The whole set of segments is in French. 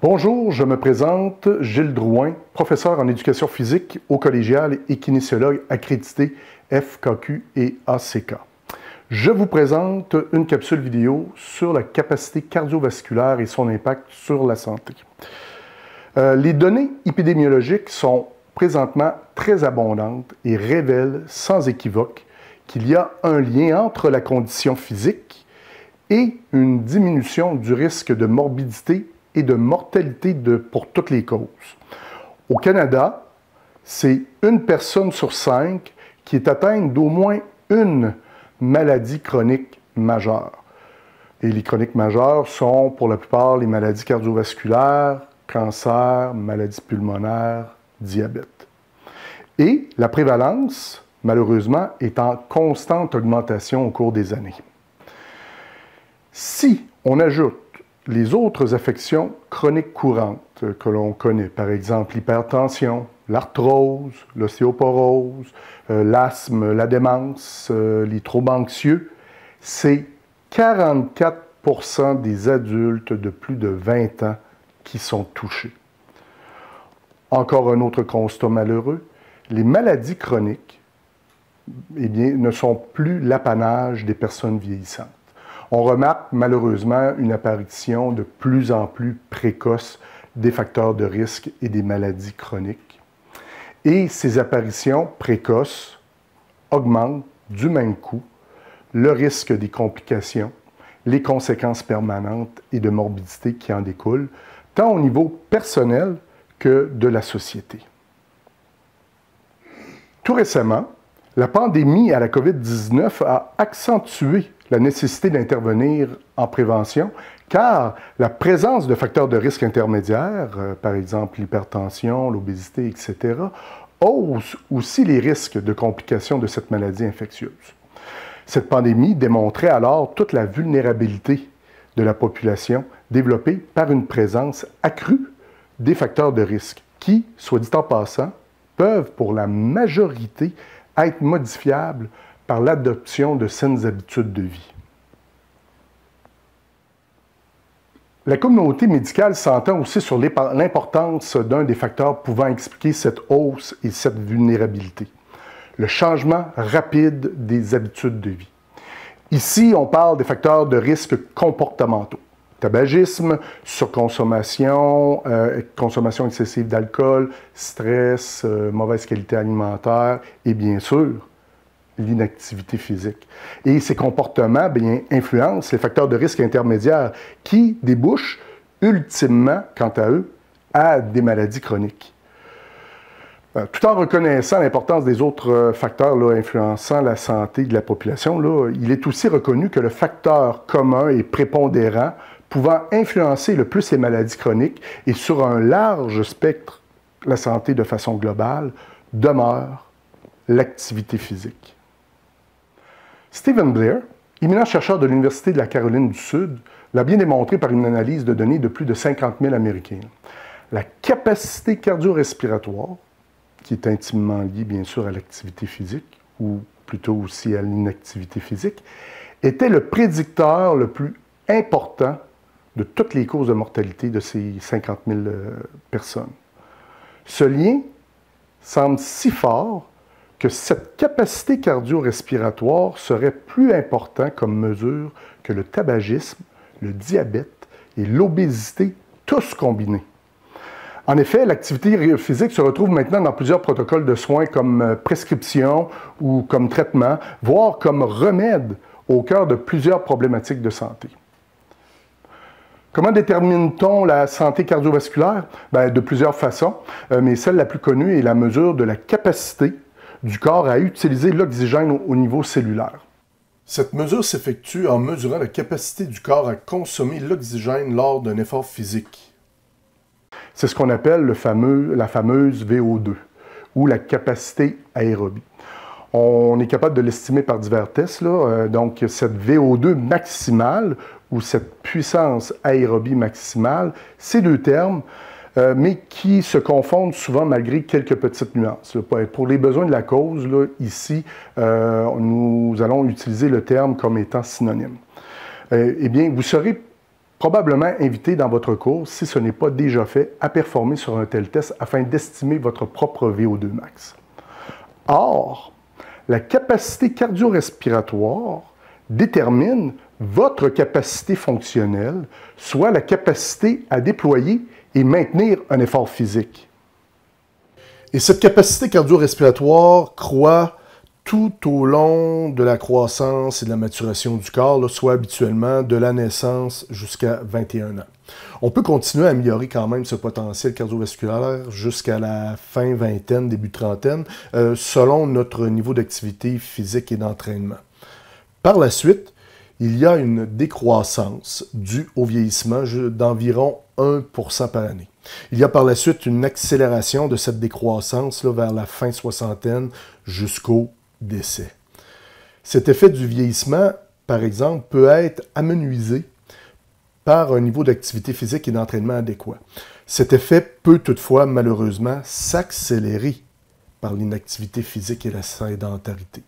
Bonjour, je me présente, Gilles Drouin, professeur en éducation physique au collégial et kinésiologue accrédité FKQ et ACK. Je vous présente une capsule vidéo sur la capacité cardiovasculaire et son impact sur la santé. Les données épidémiologiques sont présentement très abondantes et révèlent sans équivoque qu'il y a un lien entre la condition physique et une diminution du risque de morbidité et de mortalité pour toutes les causes. Au Canada, c'est une personne sur 5 qui est atteinte d'au moins une maladie chronique majeure. Et les chroniques majeures sont pour la plupart les maladies cardiovasculaires, cancer, maladies pulmonaires, diabète. Et la prévalence, malheureusement, est en constante augmentation au cours des années. Si on ajoute les autres affections chroniques courantes que l'on connaît, par exemple l'hypertension, l'arthrose, l'ostéoporose, l'asthme, la démence, les troubles anxieux, c'est 44% des adultes de plus de 20 ans qui sont touchés. Encore un autre constat malheureux, les maladies chroniques ne sont plus l'apanage des personnes vieillissantes. On remarque malheureusement une apparition de plus en plus précoce des facteurs de risque et des maladies chroniques. Et ces apparitions précoces augmentent du même coup le risque des complications, les conséquences permanentes et de morbidité qui en découlent, tant au niveau personnel que de la société. Tout récemment, la pandémie à la COVID-19 a accentué la nécessité d'intervenir en prévention, car la présence de facteurs de risque intermédiaires, par exemple l'hypertension, l'obésité, etc., hausse aussi les risques de complications de cette maladie infectieuse. Cette pandémie démontrait alors toute la vulnérabilité de la population développée par une présence accrue des facteurs de risque qui, soit dit en passant, peuvent pour la majorité être modifiables par l'adoption de saines habitudes de vie. La communauté médicale s'entend aussi sur l'importance d'un des facteurs pouvant expliquer cette hausse et cette vulnérabilité, le changement rapide des habitudes de vie. Ici, on parle des facteurs de risque comportementaux. Tabagisme, surconsommation, consommation excessive d'alcool, stress, mauvaise qualité alimentaire et bien sûr, l'inactivité physique. Et ces comportements influencent les facteurs de risque intermédiaires qui débouchent ultimement, quant à eux, à des maladies chroniques. Tout en reconnaissant l'importance des autres facteurs influençant la santé de la population, il est aussi reconnu que le facteur commun et prépondérant pouvant influencer le plus les maladies chroniques et sur un large spectre la santé de façon globale demeure l'activité physique. Stephen Blair, éminent chercheur de l'Université de la Caroline du Sud, l'a bien démontré par une analyse de données de plus de 50 000 Américains. La capacité cardio-respiratoire, qui est intimement liée bien sûr à l'activité physique, ou plutôt aussi à l'inactivité physique, était le prédicteur le plus important de toutes les causes de mortalité de ces 50 000 personnes. Ce lien semble si fort que cette capacité cardio-respiratoire serait plus important comme mesure que le tabagisme, le diabète et l'obésité, tous combinés. En effet, l'activité physique se retrouve maintenant dans plusieurs protocoles de soins comme prescription ou comme traitement, voire comme remède au cœur de plusieurs problématiques de santé. Comment détermine-t-on la santé cardiovasculaire? De plusieurs façons, mais celle la plus connue est la mesure de la capacité du corps à utiliser l'oxygène au niveau cellulaire. Cette mesure s'effectue en mesurant la capacité du corps à consommer l'oxygène lors d'un effort physique. C'est ce qu'on appelle la fameuse VO2, ou la capacité aérobie. On est capable de l'estimer par divers tests, donc cette VO2 maximale, ou cette puissance aérobie maximale, ces deux termes, mais qui se confondent souvent malgré quelques petites nuances. Pour les besoins de la cause, ici, nous allons utiliser le terme comme étant synonyme. Eh bien, vous serez probablement invité dans votre cours, si ce n'est pas déjà fait, à performer sur un tel test afin d'estimer votre propre VO2 max. Or, la capacité cardio-respiratoire détermine votre capacité fonctionnelle, soit la capacité à déployer et maintenir un effort physique. Et cette capacité cardio-respiratoire croît tout au long de la croissance et de la maturation du corps, soit habituellement de la naissance jusqu'à 21 ans. On peut continuer à améliorer quand même ce potentiel cardiovasculaire jusqu'à la fin vingtaine, début trentaine, selon notre niveau d'activité physique et d'entraînement. Par la suite, il y a une décroissance due au vieillissement d'environ 1% par année. Il y a par la suite une accélération de cette décroissance vers la fin soixantaine jusqu'au décès. Cet effet du vieillissement, par exemple, peut être amenuisé par un niveau d'activité physique et d'entraînement adéquat. Cet effet peut toutefois, malheureusement, s'accélérer par l'inactivité physique et la sédentarité.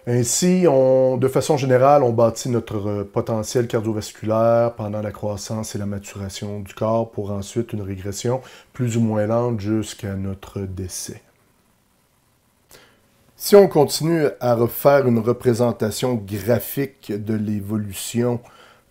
Ainsi, de façon générale, on bâtit notre potentiel cardiovasculaire pendant la croissance et la maturation du corps pour ensuite une régression plus ou moins lente jusqu'à notre décès. Si on continue à refaire une représentation graphique de l'évolution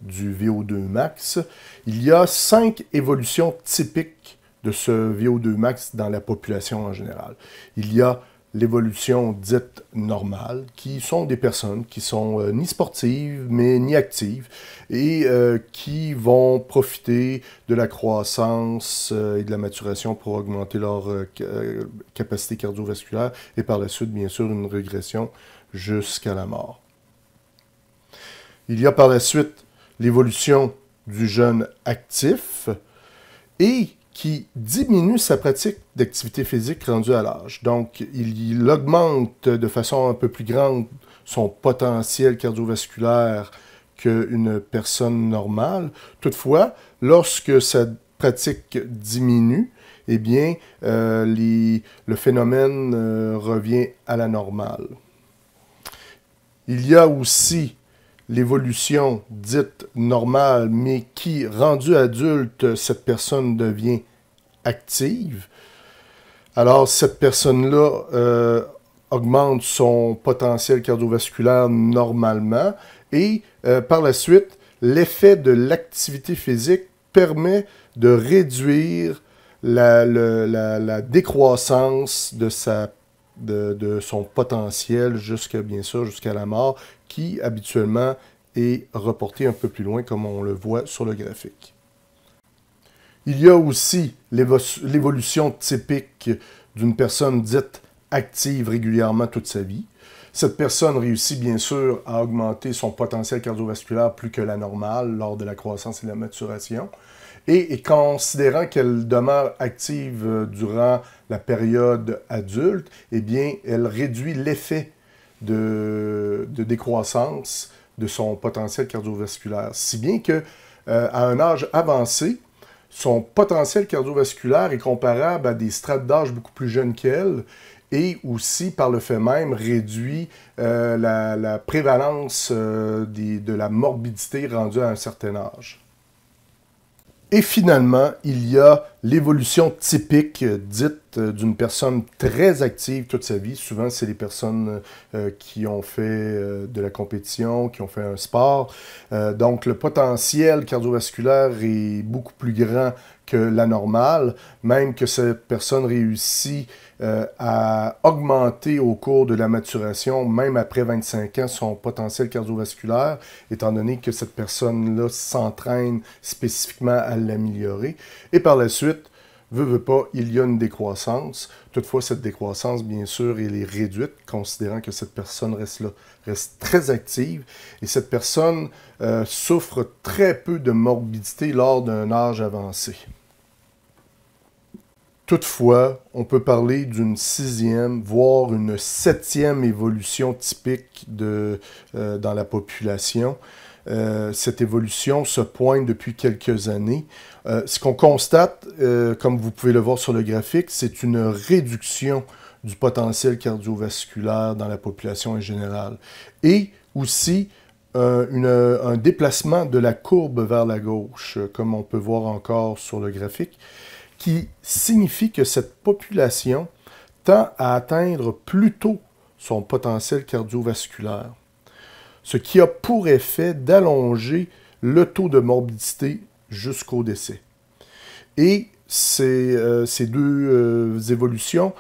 du VO2 max, il y a 5 évolutions typiques de ce VO2 max dans la population en général. Il y a l'évolution dite normale, qui sont des personnes qui sont ni sportives, mais ni actives, et qui vont profiter de la croissance et de la maturation pour augmenter leur capacité cardiovasculaire, et par la suite, bien sûr, une régression jusqu'à la mort. Il y a par la suite l'évolution du jeune actif, et qui diminue sa pratique d'activité physique rendue à l'âge. Donc, il augmente de façon un peu plus grande son potentiel cardiovasculaire qu'une personne normale. Toutefois, lorsque sa pratique diminue, eh bien, le phénomène revient à la normale. Il y a aussi l'évolution dite normale, mais qui, rendue adulte, cette personne devient active. Alors, cette personne-là augmente son potentiel cardiovasculaire normalement et par la suite, l'effet de l'activité physique permet de réduire la décroissance de son potentiel bien sûr, jusqu'à la mort, qui habituellement est reporté un peu plus loin, comme on le voit sur le graphique. Il y a aussi l'évolution typique d'une personne dite active régulièrement toute sa vie. Cette personne réussit bien sûr à augmenter son potentiel cardiovasculaire plus que la normale lors de la croissance et de la maturation. Et considérant qu'elle demeure active durant la période adulte, eh bien, elle réduit l'effet de décroissance de son potentiel cardiovasculaire. Si bien que à un âge avancé, son potentiel cardiovasculaire est comparable à des strates d'âge beaucoup plus jeunes qu'elle et aussi, par le fait même, réduit la prévalence de la morbidité rendue à un certain âge. Et finalement, il y a l'évolution typique dite d'une personne très active toute sa vie. Souvent, c'est les personnes qui ont fait de la compétition, qui ont fait un sport. Donc, le potentiel cardiovasculaire est beaucoup plus grand que la normale, même que cette personne réussit à augmenter au cours de la maturation, même après 25 ans, son potentiel cardiovasculaire, étant donné que cette personne-là s'entraîne spécifiquement à l'améliorer. Et par la suite, veut pas, il y a une décroissance. Toutefois, cette décroissance, bien sûr, elle est réduite, considérant que cette personne reste très active. Et cette personne souffre très peu de morbidité lors d'un âge avancé. Toutefois, on peut parler d'une 6e, voire une 7e évolution typique dans la population. Cette évolution se pointe depuis quelques années. Ce qu'on constate, comme vous pouvez le voir sur le graphique, c'est une réduction du potentiel cardiovasculaire dans la population en général. Et aussi un déplacement de la courbe vers la gauche, comme on peut voir encore sur le graphique, qui signifie que cette population tend à atteindre plus tôt son potentiel cardiovasculaire, ce qui a pour effet d'allonger le taux de morbidité jusqu'au décès. Et ces deux évolutions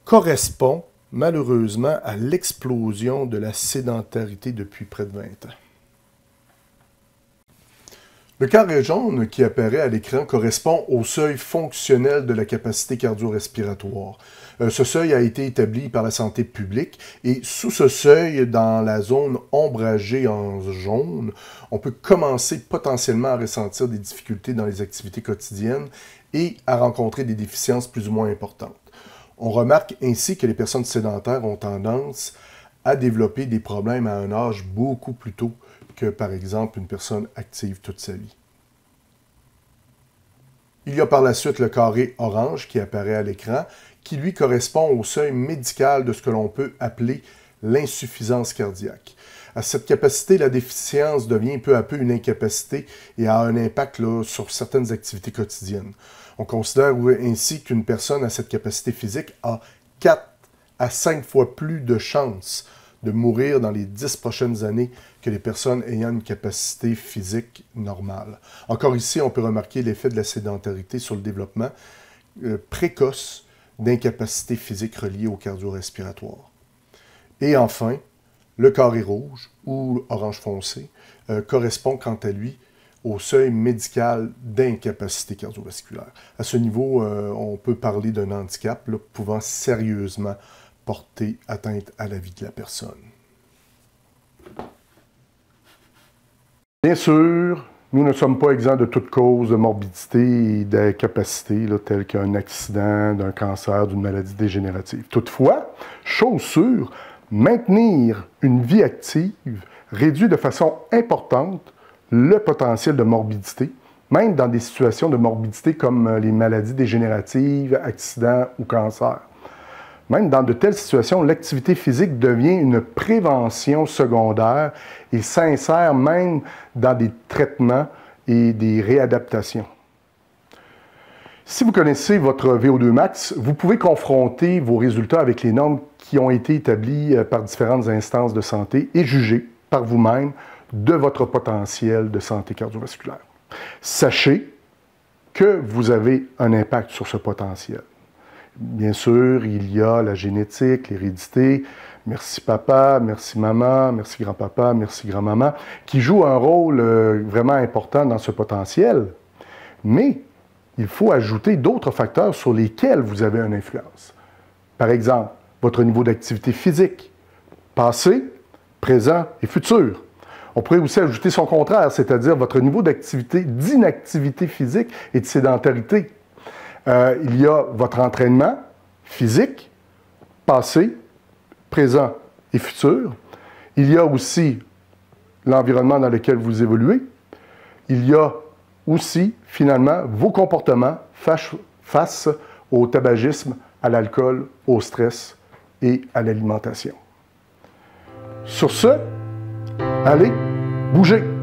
correspondent malheureusement à l'explosion de la sédentarité depuis près de 20 ans. Le carré jaune qui apparaît à l'écran correspond au seuil fonctionnel de la capacité cardio-respiratoire. Ce seuil a été établi par la santé publique et sous ce seuil, dans la zone ombragée en jaune, on peut commencer potentiellement à ressentir des difficultés dans les activités quotidiennes et à rencontrer des déficiences plus ou moins importantes. On remarque ainsi que les personnes sédentaires ont tendance à développer des problèmes à un âge beaucoup plus tôt que, par exemple, une personne active toute sa vie. Il y a par la suite le carré orange qui apparaît à l'écran, qui lui correspond au seuil médical de ce que l'on peut appeler l'insuffisance cardiaque. À cette capacité, la déficience devient peu à peu une incapacité et a un impact sur certaines activités quotidiennes. On considère ainsi qu'une personne à cette capacité physique a 4 à 5 fois plus de chances de mourir dans les 10 prochaines années que les personnes ayant une capacité physique normale. Encore ici, on peut remarquer l'effet de la sédentarité sur le développement précoce d'incapacité physique reliée au cardio-respiratoire. Et enfin, le carré rouge, ou orange foncé, correspond quant à lui au seuil médical d'incapacité cardiovasculaire. À ce niveau, on peut parler d'un handicap pouvant sérieusement porter atteinte à la vie de la personne. Bien sûr, nous ne sommes pas exempts de toute cause de morbidité et d'incapacité, telle qu'un accident, d'un cancer, d'une maladie dégénérative. Toutefois, chose sûre, maintenir une vie active réduit de façon importante le potentiel de morbidité, même dans des situations de morbidité comme les maladies dégénératives, accidents ou cancers. Même dans de telles situations, l'activité physique devient une prévention secondaire et s'insère même dans des traitements et des réadaptations. Si vous connaissez votre VO2 max, vous pouvez confronter vos résultats avec les normes qui ont été établies par différentes instances de santé et juger par vous-même de votre potentiel de santé cardiovasculaire. Sachez que vous avez un impact sur ce potentiel. Bien sûr, il y a la génétique, l'hérédité, merci papa, merci maman, merci grand-papa, merci grand-maman, qui jouent un rôle vraiment important dans ce potentiel. Mais il faut ajouter d'autres facteurs sur lesquels vous avez une influence. Par exemple, votre niveau d'activité physique, passé, présent et futur. On pourrait aussi ajouter son contraire, c'est-à-dire votre niveau d'activité, d'inactivité physique et de sédentarité. Il y a votre entraînement physique, passé, présent et futur. Il y a aussi l'environnement dans lequel vous évoluez. Il y a aussi, finalement, vos comportements face au tabagisme, à l'alcool, au stress et à l'alimentation. Sur ce, allez, bougez!